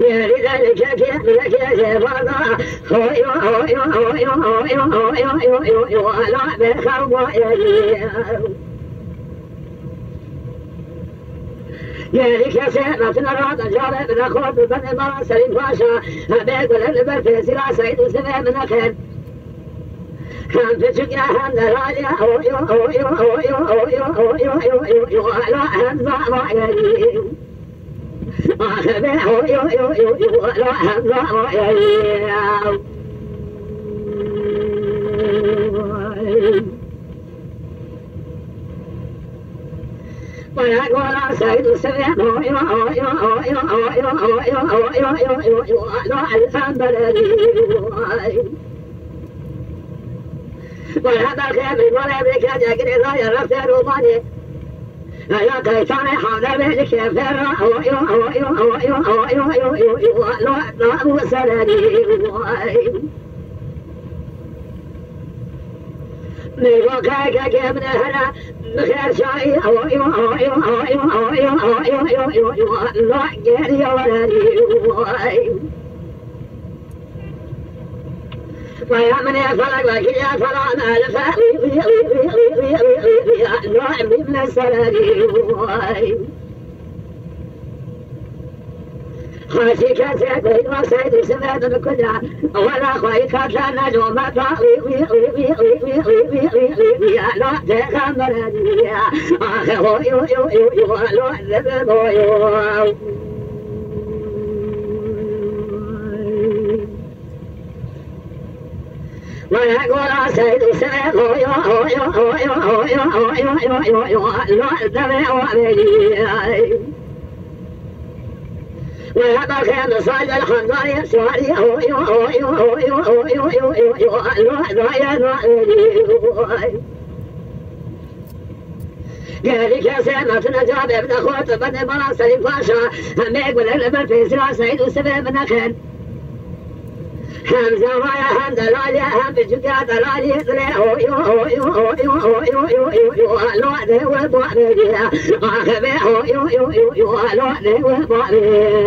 يا لذلك كيف لك يا فضاء ولا بخوة يا لك سيرة نراد جارب نخوض بن مراسل فاشا بيقول البر في سلا سيد وسبع من أخير هم فتشك يا هم دلالي ولا هم ضعضع يدي ولا سيد السبع ولا بخير ولا بك جاكري لا يرفت روماني يا كيتاني حاضر بك فرع لا وسلني ميغو كاكا كابن هلا بخير شاي لا جري ولدي ويا من يفرق لك يا فرع ما لفاقي لا من السلالي خاشي كاسيتي وسيد سباد بكلها ولا خوي كاتلا نجوم طاوي لا تخمر هدية آخر لا ذبض ويقول سيد السماء لا الدمع وعلي ويبقى كان صاج الحمد سواري قالك يا سيدنا نجاب ابن اخوات بن مراسل فاشا هم يقول الابن في سلا سيد السماء من اخر هم زوايا هم دلالي هم بجوكا دلالي لا ده وبعدي اخبه لا ده وبعدي